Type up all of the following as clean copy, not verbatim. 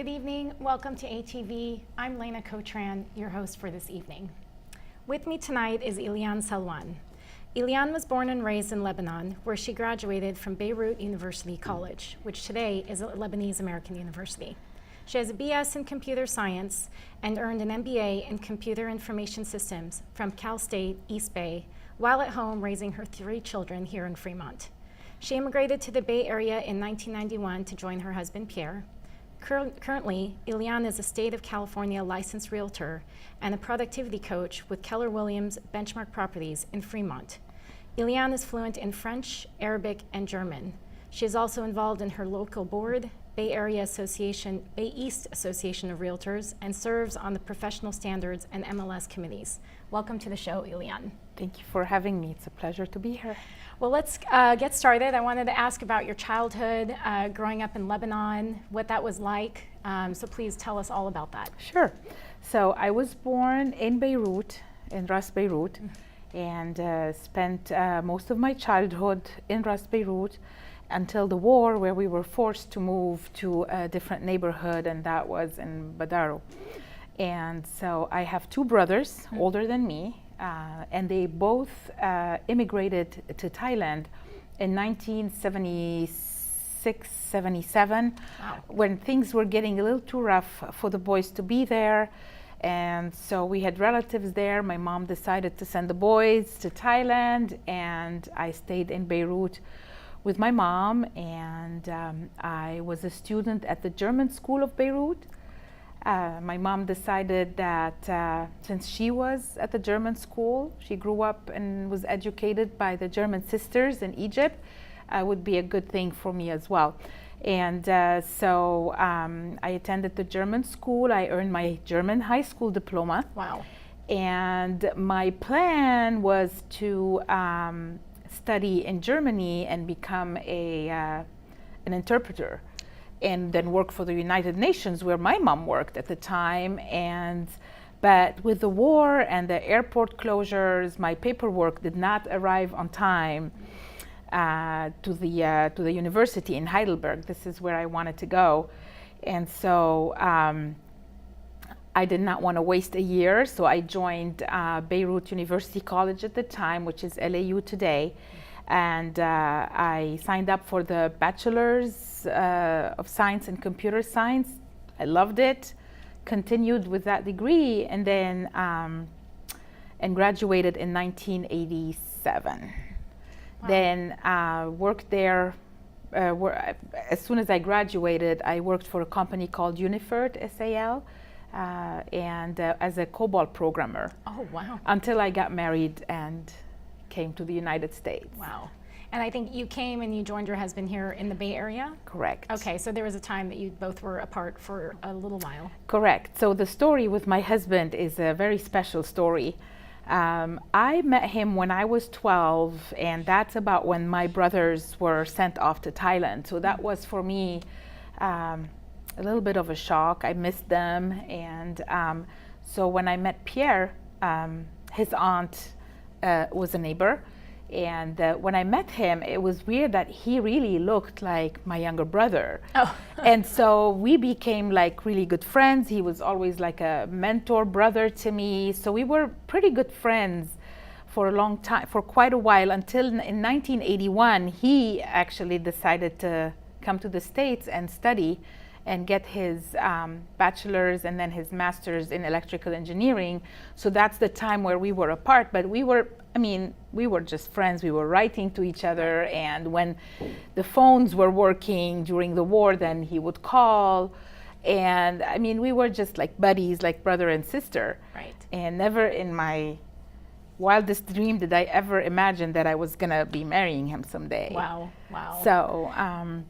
Good evening. Welcome to ATV. I'm Leyna Cotran, your host for this evening. With me tonight is Eliane Selwan. Eliane was born and raised in Lebanon, where she graduated from Beirut University College, which today is a Lebanese American university. She has a BS in computer science and earned an MBA in computer information systems from Cal State East Bay, while at home raising her 3 children here in Fremont. She immigrated to the Bay Area in 1991 to join her husband, Pierre. Currently, Eliane is a state of California licensed realtor and a productivity coach with Keller Williams Benchmark Properties in Fremont. Eliane is fluent in French, Arabic, and German. She is also involved in her local board, Bay East Association of Realtors, and serves on the professional standards and MLS committees. Welcome to the show, Eliane. Thank you for having me. It's a pleasure to be here. Well, let's get started. I wanted to ask about your childhood, growing up in Lebanon, what that was like. So please tell us all about that. Sure. So I was born in Beirut, in Ras Beirut, and spent most of my childhood in Ras Beirut until the war, where we were forced to move to a different neighborhood, and that was in Badaro. And so I have 2 brothers older than me, and they both immigrated to Thailand in 1976, 77, Wow. when things were getting a little too rough for the boys to be there. And so we had relatives there. My mom decided to send the boys to Thailand, and I stayed in Beirut with my mom, and I was a student at the German School of Beirut. My mom decided that since she was at the German school, she grew up and was educated by the German sisters in Egypt, would be a good thing for me as well. And so I attended the German school. I earned my German high school diploma. Wow. And my plan was to study in Germany and become an interpreter, and then work for the United Nations, where my mom worked at the time. But with the war and the airport closures, my paperwork did not arrive on time to the university in Heidelberg. This is where I wanted to go. And so I did not want to waste a year, so I joined Beirut University College at the time, which is LAU today. And I signed up for the Bachelor's of Science in Computer Science. I loved it, continued with that degree, and then and graduated in 1987. Wow. Then worked there. As soon as I graduated, I worked for a company called Unifert SAL, and as a COBOL programmer. Oh, wow. Until I got married and came to the United States. Wow. And I think you came and you joined your husband here in the Bay Area? Correct. Okay, so there was a time that you both were apart for a little while. Correct. So the story with my husband is a very special story. I met him when I was 12, and that's about when my brothers were sent off to Thailand. So that was for me a little bit of a shock. I missed them. And so when I met Pierre, his aunt was a neighbor. And when I met him, it was weird that he really looked like my younger brother. Oh. And so we became like really good friends. He was always like a mentor brother to me. So we were pretty good friends for a long time, for quite a while, until in 1981, he actually decided to come to the States and study and get his bachelor's and then his master's in electrical engineering. So that's the time where we were apart, but we were just friends. We were writing to each other, and when the phones were working during the war, then he would call. And I mean, we were just like buddies, like brother and sister. Right. And never in my wildest dream did I ever imagine that I was gonna be marrying him someday. Wow, wow. So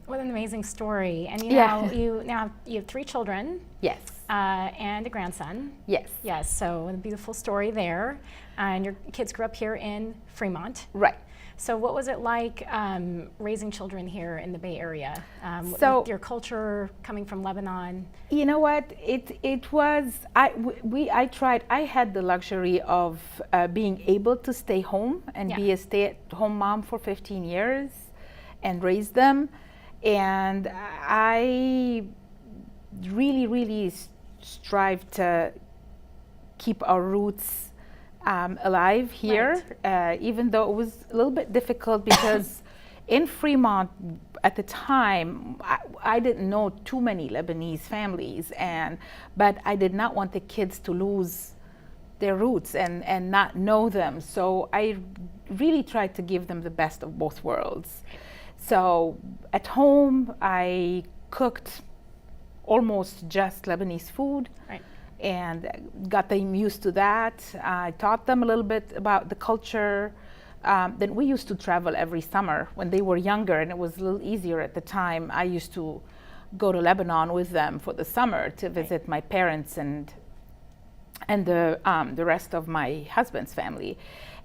what an amazing story. And Yeah. you have 3 children. yes, And a grandson. yes, Yes, so a beautiful story there. And your kids grew up here in Fremont. right. So what was it like raising children here in the Bay Area? So- with your culture coming from Lebanon. You know what? It was. I tried. I had the luxury of being able to stay home and Yeah. be a stay-at-home mom for 15 years, and raise them. And I really, really strive to keep our roots alive here, even though it was a little bit difficult because in Fremont at the time, I didn't know too many Lebanese families, but I did not want the kids to lose their roots and not know them. So I really tried to give them the best of both worlds. So at home, I cooked almost just Lebanese food. Right. And got them used to that. I taught them a little bit about the culture. Then we used to travel every summer when they were younger, and it was a little easier at the time. I used to go to Lebanon with them for the summer to visit my parents and the rest of my husband's family.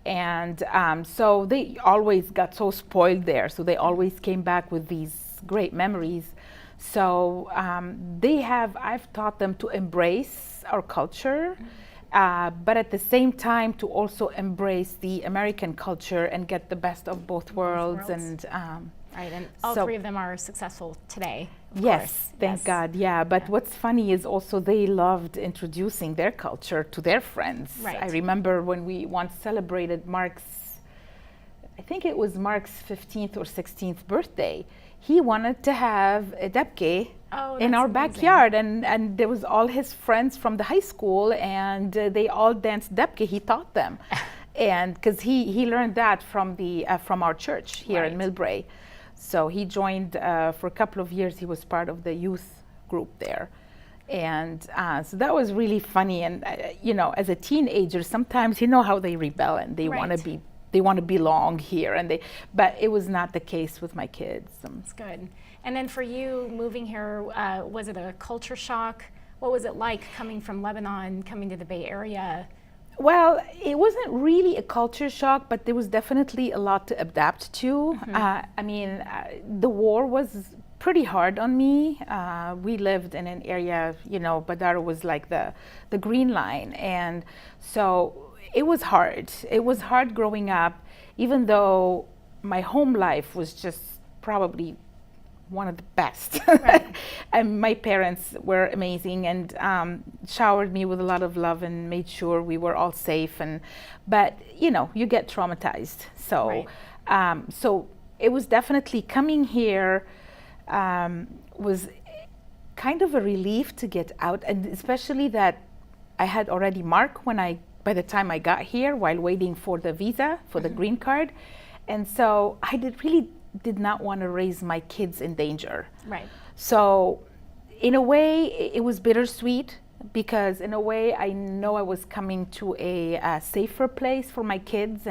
And so they always got so spoiled there. So they always came back with these great memories. So I've taught them to embrace our culture, but at the same time to also embrace the American culture and get the best of both worlds. And right, and all three of them are successful today. Yes, thank God, yeah. But what's funny is also they loved introducing their culture to their friends. Right. I remember when we once celebrated I think it was Mark's 15th or 16th birthday. He wanted to have a debke in our backyard, and there was all his friends from the high school, and they all danced debke. He taught them, and because he learned that from our church here in Millbrae. So he joined for a couple of years. He was part of the youth group there, and so that was really funny. And as a teenager, sometimes how they rebel and they want to be. They want to belong here, but it was not the case with my kids. That's good. And then for you, moving here, was it a culture shock? What was it like coming from Lebanon, coming to the Bay Area? Well, it wasn't really a culture shock, but there was definitely a lot to adapt to. The war was pretty hard on me. We lived in an area, Badar was like the green line, and so it was hard. It was hard growing up, even though my home life was just probably one of the best. Right. And my parents were amazing and showered me with a lot of love and made sure we were all safe. But you get traumatized. So, so it was definitely coming here was kind of a relief to get out, and especially that I had already Mark by the time I got here, while waiting for the visa, for the green card. And so I really did not want to raise my kids in danger. Right. So in a way, it was bittersweet, because in a way, I know I was coming to a safer place for my kids,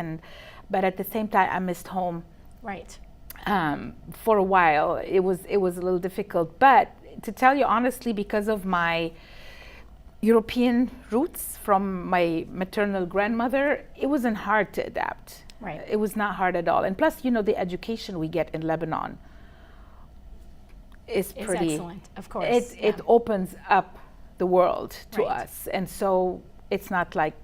but at the same time, I missed home. Right. For a while, it was a little difficult. But to tell you honestly, because of my European roots from my maternal grandmother, it wasn't hard to adapt. Right. It was not hard at all. And plus, the education we get in Lebanon is pretty excellent, of course. It opens up the world to us. And so it's not like,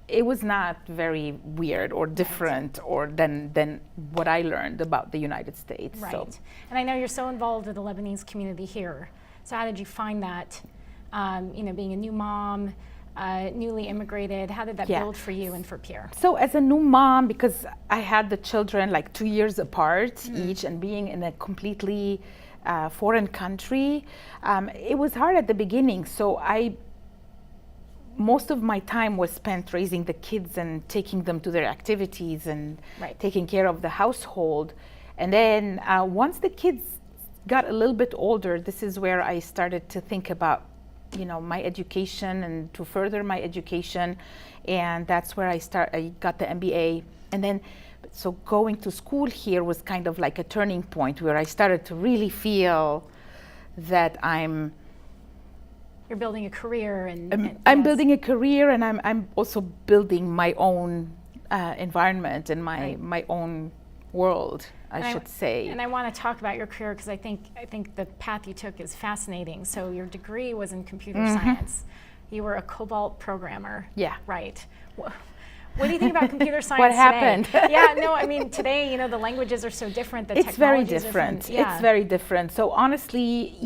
it was not very weird or different or than what I learned about the United States. Right. So. And I know you're so involved with the Lebanese community here. So how did you find that? Being a new mom, newly immigrated, how did that build for you and for Pierre? So as a new mom, because I had the children like 2 years apart each, and being in a completely foreign country, it was hard at the beginning. So most of my time was spent raising the kids and taking them to their activities and taking care of the household. And then once the kids got a little bit older, this is where I started to think about my education and to further my education, and that's where I got the MBA. And then so going to school here was kind of like a turning point where I started to really feel that you're building a career, and I'm building a career, and I'm also building my own environment and my own world, I should say. And I want to talk about your career, because I think the path you took is fascinating. So your degree was in computer science. You were a COBOL programmer. Yeah. Right. What do you think about computer science What happened? Today? Yeah, no, I mean, today, the languages are so different, It's very different. Yeah. It's very different. So honestly,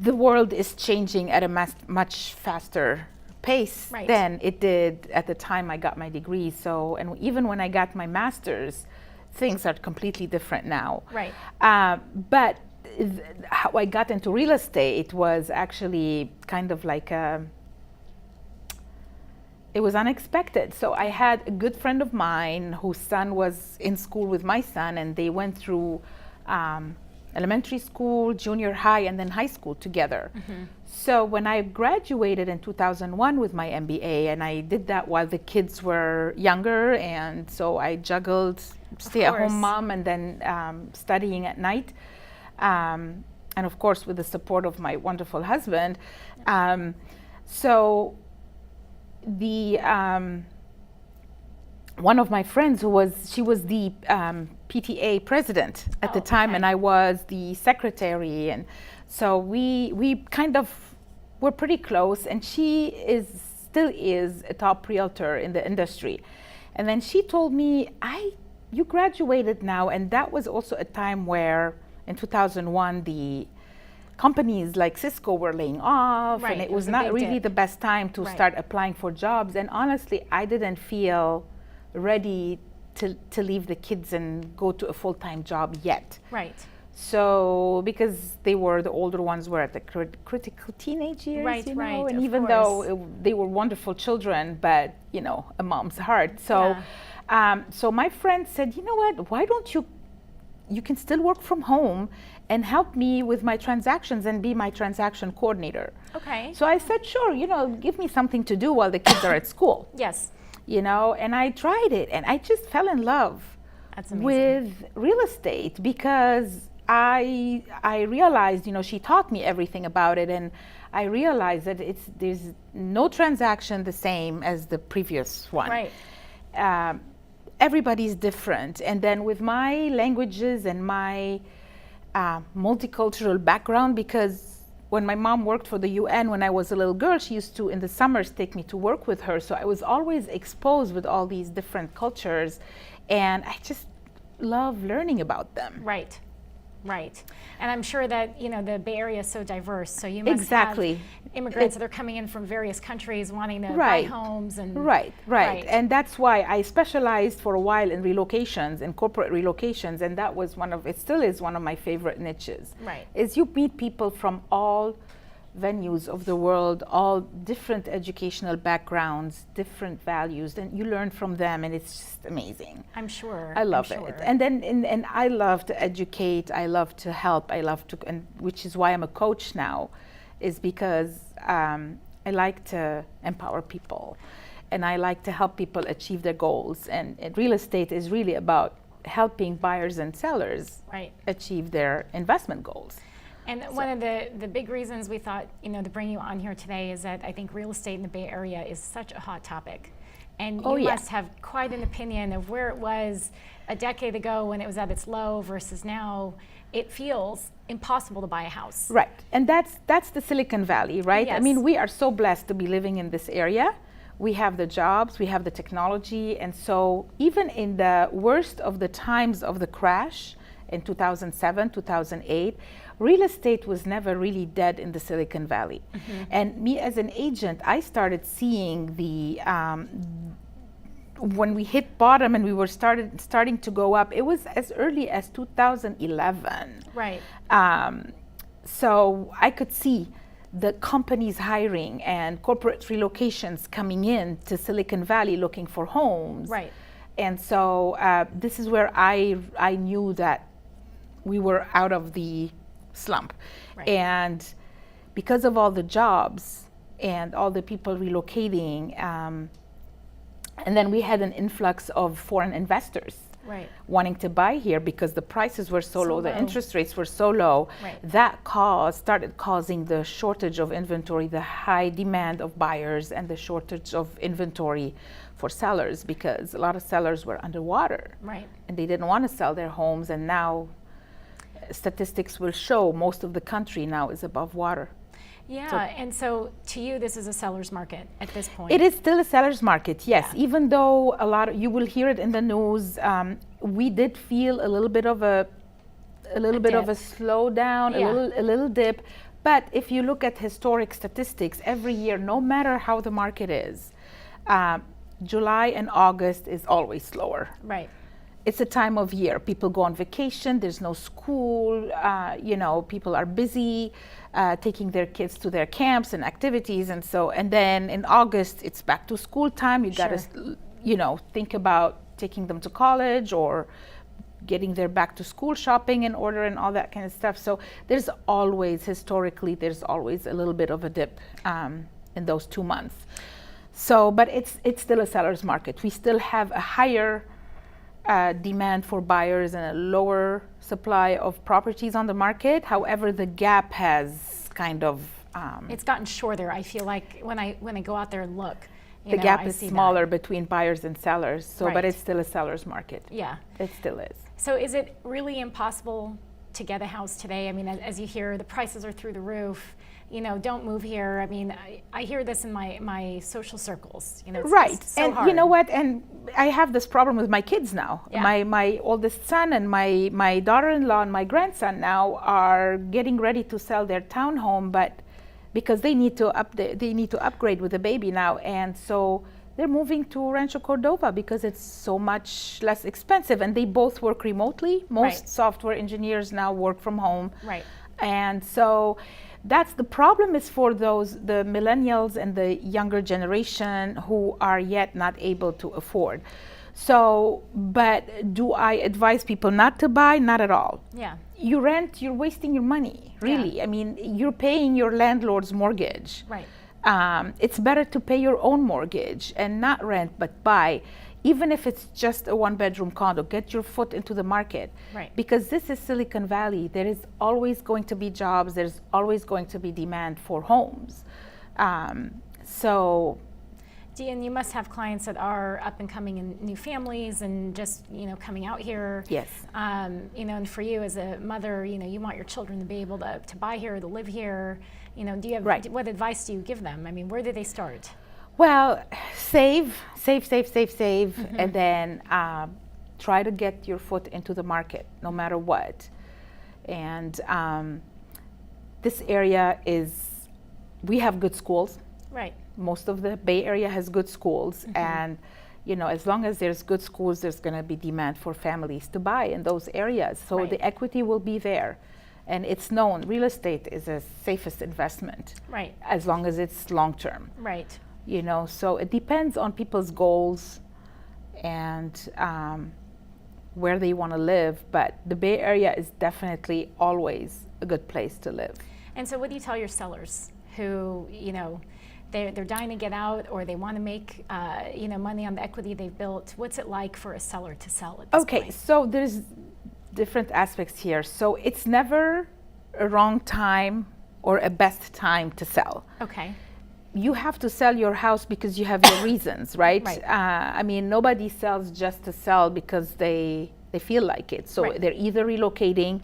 the world is changing at a much faster pace Right. than it did at the time I got my degree. So, and even when I got my master's, things are completely different now. Right. But how I got into real estate was actually kind of like it was unexpected. So I had a good friend of mine whose son was in school with my son, and they went through elementary school, junior high, and then high school together. So when I graduated in 2001 with my MBA, and I did that while the kids were younger, and so I juggled stay-at-home mom and then studying at night, and of course with the support of my wonderful husband. So the one of my friends she was the PTA president at the time, and I was the secretary, and so we kind of were pretty close, and she still is a top realtor in the industry. And then she told me, you graduated now, and that was also a time where in 2001 the companies like Cisco were laying off, and it was not really the best time to start applying for jobs. And honestly, I didn't feel ready to leave the kids and go to a full-time job yet. Right. So because they were, the older ones were at the critical teenage years, you know, and even though they were wonderful children, but you know, a mom's heart. So, so my friend said, you know what, why don't you can still work from home and help me with my transactions and be my transaction coordinator. Okay. So I said, sure, you know, give me something to do while the kids are at school. Yes. You know, and I tried it, and I just fell in love with real estate because I realized, you know, she taught me everything about it, and I realized that there's no transaction the same as the previous one. Right. Everybody's different, and then with my languages and my multicultural background, because when my mom worked for the UN when I was a little girl, she used to in the summers take me to work with her, so I was always exposed with all these different cultures, and I just love learning about them. Right. Right. And I'm sure that, you know, the Bay Area is so diverse, so you must have immigrants that are coming in from various countries wanting to buy homes. And Right. And that's why I specialized for a while in relocations, in corporate relocations, and that was it still is one of my favorite niches. Right. Is you meet people from all venues of the world, all different educational backgrounds, different values, and you learn from them, and it's just amazing. I'm sure. I love it. And then and I love to educate, I love to help, I love to, and which is why I'm a coach now, is because I like to empower people, and I like to help people achieve their goals, and real estate is really about helping buyers and sellers achieve their investment goals. And one of the big reasons we thought, you know, to bring you on here today is that I think real estate in the Bay Area is such a hot topic. And you must have quite an opinion of where it was a decade ago when it was at its low versus now. It feels impossible to buy a house. Right, and that's the Silicon Valley, right? Yes. I mean, we are so blessed to be living in this area. We have the jobs, we have the technology, and so even in the worst of the times of the crash in 2007, 2008, real estate was never really dead in the Silicon Valley. And me as an agent, I started seeing when we hit bottom and we were starting to go up, it was as early as 2011. Right. So I could see the companies hiring and corporate relocations coming in to Silicon Valley looking for homes. Right. And so this is where I knew that we were out of the slump. Right. And because of all the jobs and all the people relocating, and then we had an influx of foreign investors wanting to buy here because the prices were so low, the interest rates were so low. That started causing the shortage of inventory, the high demand of buyers, and the shortage of inventory for sellers, because a lot of sellers were underwater. And they didn't want to sell their homes, and now statistics will show most of the country now is above water. And so to you, this is a seller's market at this point. It is still a seller's market, yes. Even though you will hear it in the news, we did feel a little bit of a slowdown, a little dip, But if you look at historic statistics, every year, no matter how the market is, July and August is always slower. Right. It's a time of year. People go on vacation, there's no school, people are busy taking their kids to their camps and activities. And then in August, it's back to school time. You got to, think about taking them to college or getting their back to school shopping in order and all that kind of stuff. So there's always a little bit of a dip in those 2 months. So, but it's still a seller's market. We still have a higher demand for buyers and a lower supply of properties on the market. However, the gap has kind of it's gotten shorter. I feel like when I go out there and look, the gap is smaller between buyers and sellers. So, but it's still a seller's market. Yeah, it still is. So, is it really impossible to get a house today? I mean, as you hear, the prices are through the roof. Don't move here. I mean, I hear this in my social circles. It's right. so and hard. You know what? And I have this problem with my kids now. Yeah. My oldest son and my daughter-in-law and my grandson now are getting ready to sell their townhome, but because they need to upgrade with a baby now, and so they're moving to Rancho Cordova because it's so much less expensive, and they both work remotely. Most software engineers now work from home. Right. And so that's the problem, is for the millennials and the younger generation who are yet not able to afford. So, but do I advise people not to buy? Not at all. Yeah. You rent, you're wasting your money, really. Yeah. I mean, you're paying your landlord's mortgage. Right. It's better to pay your own mortgage and not rent, but buy. Even if it's just a one-bedroom condo, get your foot into the market. Right. Because this is Silicon Valley. There is always going to be jobs. There's always going to be demand for homes. And you must have clients that are up and coming in new families and just, coming out here. Yes. And for you as a mother, you want your children to be able to buy here, to live here. Do you have, what advice do you give them? I mean, where do they start? Well, save, and then try to get your foot into the market, no matter what. And this area we have good schools. Right. Most of the Bay Area has good schools, and as long as there's good schools, there's going to be demand for families to buy in those areas. So the equity will be there, and it's known real estate is the safest investment. Right. As long as it's long term. Right. So it depends on people's goals and where they want to live, but the Bay Area is definitely always a good place to live. And so what do you tell your sellers who, they're dying to get out, or they want to make money on the equity they've built? What's it like for a seller to sell at this point? So there's different aspects here. So it's never a wrong time or a best time to sell. Okay. You have to sell your house because you have your reasons, right? Right. Nobody sells just to sell because they feel like it. So they're either relocating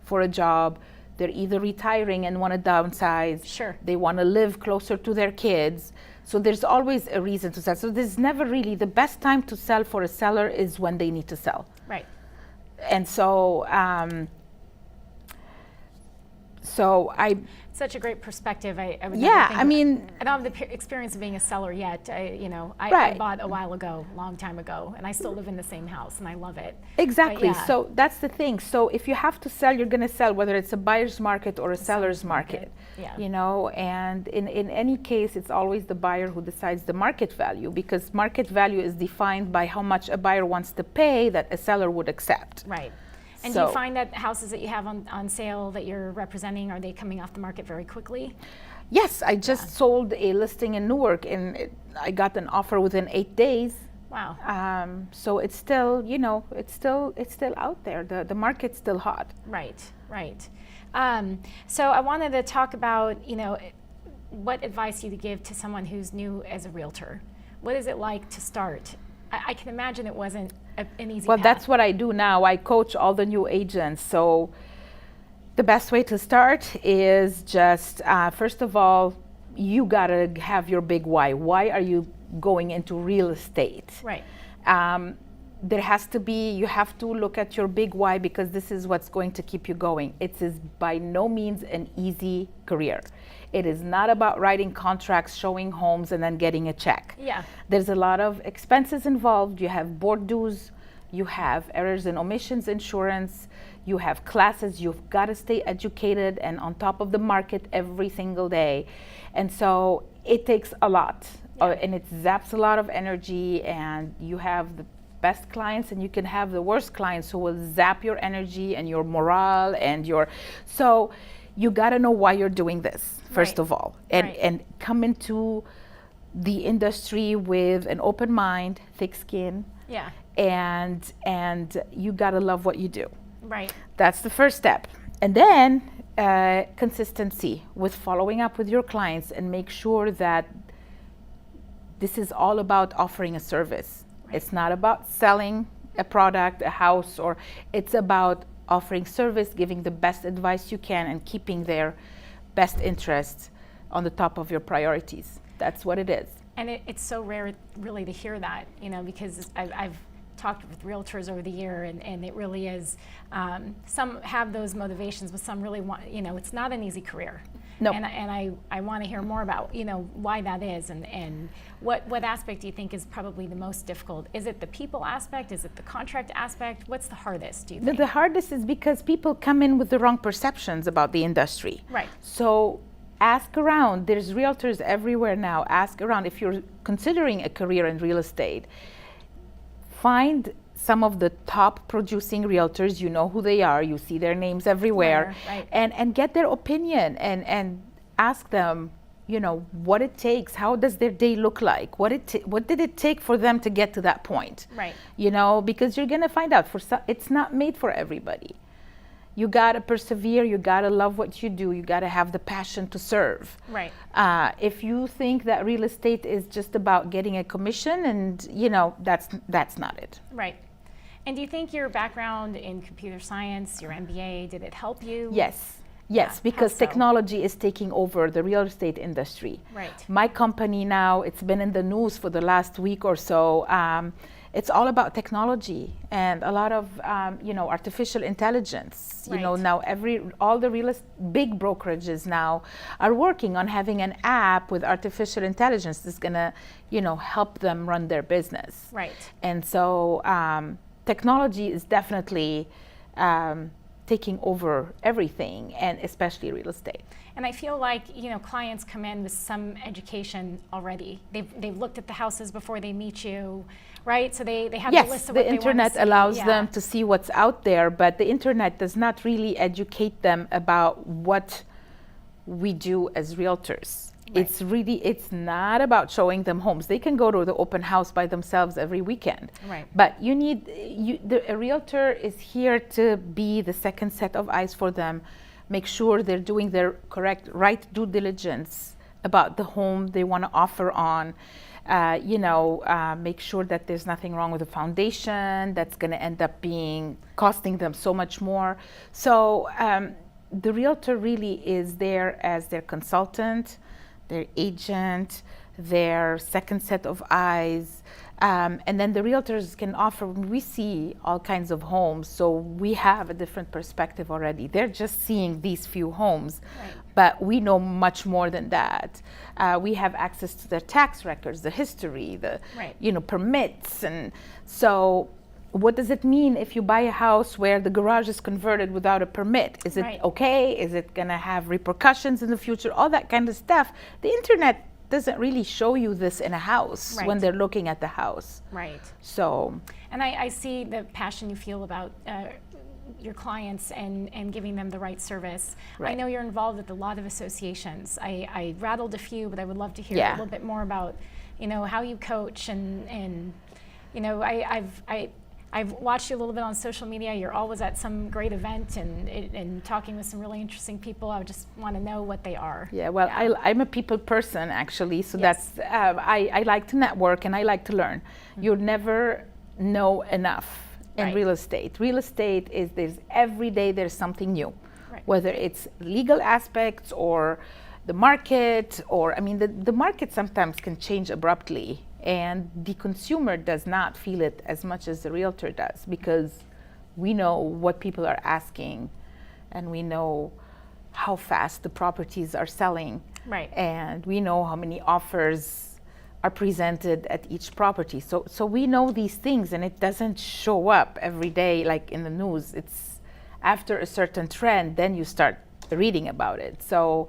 for a job, they're either retiring and want to downsize. Sure. They want to live closer to their kids. So there's always a reason to sell. So there's never really, the best time to sell for a seller is when they need to sell. Right. And so, such a great perspective. I would yeah, never think I don't have the experience of being a seller yet. I bought a while ago, long time ago, and I still live in the same house, and I love it. Exactly. So that's the thing. So if you have to sell, you're going to sell, whether it's a buyer's market or a seller's market. Yeah. And in any case, it's always the buyer who decides the market value, because market value is defined by how much a buyer wants to pay that a seller would accept. Right. And do you find that houses that you have on sale that you're representing, are they coming off the market very quickly? Yes, I just sold a listing in Newark, and I got an offer within 8 days. Wow. So it's still, it's still out there. The market's still hot. Right. So I wanted to talk about, what advice you would give to someone who's new as a realtor. What is it like to start? I can imagine it wasn't an easy path. That's what I do now. I coach all the new agents. So the best way to start is just, first of all, you gotta have your big why. Why are you going into real estate? Right. there has to be, you have to look at your big why, because this is what's going to keep you going. It is by no means an easy career. It is not about writing contracts, showing homes, and then getting a check. Yeah. There's a lot of expenses involved. You have board dues, you have errors and omissions insurance, you have classes. You've got to stay educated and on top of the market every single day. And so it takes a lot, and it zaps a lot of energy, and you have the best clients and you can have the worst clients who will zap your energy and your morale and so you got to know why you're doing this first of all, and come into the industry with an open mind, thick skin, and you got to love what you do. Right. That's the first step. And then consistency with following up with your clients, and make sure that this is all about offering a service. It's not about selling a product, a house, or it's about offering service, giving the best advice you can, and keeping their best interests on the top of your priorities. That's what it is. And it's so rare really to hear that, because I've talked with realtors over the year, and it really is, some have those motivations, but some really want, it's not an easy career. No. And I want to hear more about, why that is, and what aspect do you think is probably the most difficult? Is it the people aspect? Is it the contract aspect? What's the hardest, do you think? The hardest is because people come in with the wrong perceptions about the industry. Right. So ask around. There's realtors everywhere now. Ask around. If you're considering a career in real estate, find some of the top producing realtors. You know who they are. You see their names everywhere. Right. And get their opinion, and ask them, what it takes. How does their day look like? What did it take for them to get to that point? Right. Because you're going to find out, it's not made for everybody. You got to persevere. You got to love what you do. You got to have the passion to serve. Right. If you think that real estate is just about getting a commission, and that's not it. Right. And do you think your background in computer science, your MBA, did it help you? Yes, because how so? technology is taking over the real estate industry. Right. My company now, it's been in the news for the last week or so. It's all about technology and a lot of artificial intelligence. Right. Now all the big brokerages now are working on having an app with artificial intelligence that's gonna help them run their business. Right. And so technology is definitely taking over everything, and especially real estate. And I feel like clients come in with some education already. They've looked at the houses before they meet you, right? So they have a list of what they want to see. Yes, the internet allows them to see what's out there, but the internet does not really educate them about what we do as realtors. Right. It's not about showing them homes. They can go to the open house by themselves every weekend. Right. But a realtor is here to be the second set of eyes for them. Make sure they're doing their right due diligence about the home they want to offer on. Make sure that there's nothing wrong with the foundation that's going to end up costing them so much more. So the realtor really is there as their consultant, their agent, their second set of eyes. And then the realtors can offer, we see all kinds of homes, so we have a different perspective already. They're just seeing these few homes, right. But we know much more than that. We have access to their tax records, the history, the right. Permits. And so what does it mean if you buy a house where the garage is converted without a permit? Is it right. okay? Is it going to have repercussions in the future? All that kind of stuff. The internet doesn't really show you this in a house right. when they're looking at the house. Right. So. And I see the passion you feel about your clients and giving them the right service. Right. I know you're involved with a lot of associations. I rattled a few, but I would love to hear a little bit more about, how you coach and I've watched you a little bit on social media. You're always at some great event and talking with some really interesting people. I would just want to know what they are. Yeah, well, yeah. I'm a people person, actually, so yes. that's, I like to network and I like to learn. Mm-hmm. You'll never know enough in right. real estate. Real estate every day there's something new, right. whether it's legal aspects or the market, or, the market sometimes can change abruptly And the consumer does not feel it as much as the realtor does, because we know what people are asking and we know how fast the properties are selling. Right. And we know how many offers are presented at each property. So we know these things, and it doesn't show up every day like in the news. It's after a certain trend, then you start reading about it. So,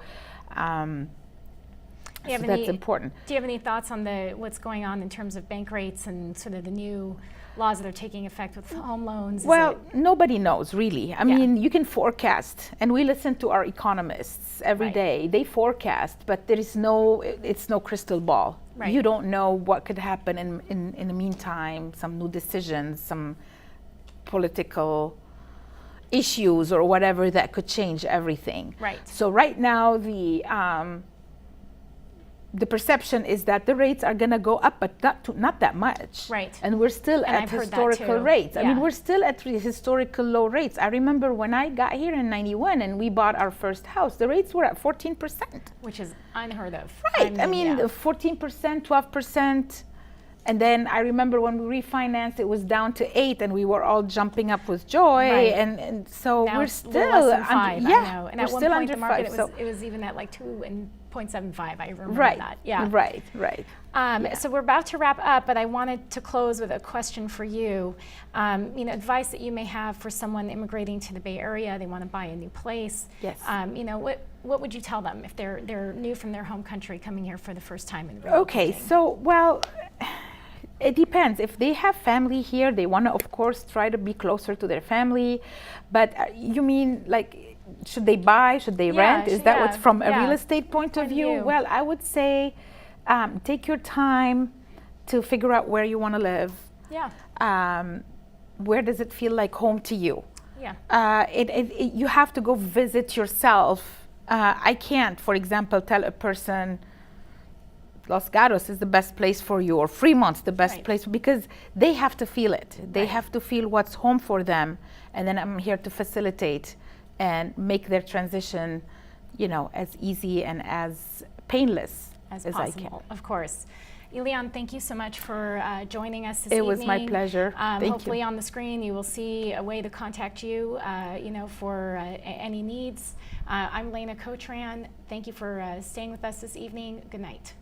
that's important. Do you have any thoughts on what's going on in terms of bank rates and sort of the new laws that are taking effect with home loans? Well, nobody knows really. I mean, you can forecast, and we listen to our economists every day. They forecast, but it's no crystal ball. Right. You don't know what could happen in the meantime, some new decisions, some political issues or whatever that could change everything. Right. So right now the perception is that the rates are going to go up, but not that much. Right. And we're still at historical rates. I mean, we're still at historical low rates. I remember when I got here in '91 and we bought our first house, the rates were at 14%. Which is unheard of. Right. I mean, 14%, 12%. And then I remember when we refinanced, it was down to 8%, and we were all jumping up with joy. Right. And so now we're it's still less than 5, I know. And we're at one still point under the market 5, it was even at like 2.75. I remember right, that. Yeah. Right. So we're about to wrap up, but I wanted to close with a question for you. Advice that you may have for someone immigrating to the Bay Area, they want to buy a new place. Yes. What would you tell them if they're new from their home country coming here for the first time in relocating? Okay, so well, it depends. If they have family here, they want to, of course, try to be closer to their family. But you mean like, should they buy? Should they rent? Is that what's from a real estate point of view? Well, I would say take your time to figure out where you want to live. Yeah. Where does it feel like home to you? Yeah. You have to go visit yourself. I can't, for example, tell a person Los Gatos is the best place for you, or Fremont's the best place, because they have to feel it. They have to feel what's home for them, and then I'm here to facilitate and make their transition, as easy and as painless as I can. Of course. Eliane, thank you so much for joining us this evening. It was my pleasure. Thank hopefully you. On the screen you will see a way to contact you, for any needs. I'm Leyna Cotran. Thank you for staying with us this evening. Good night.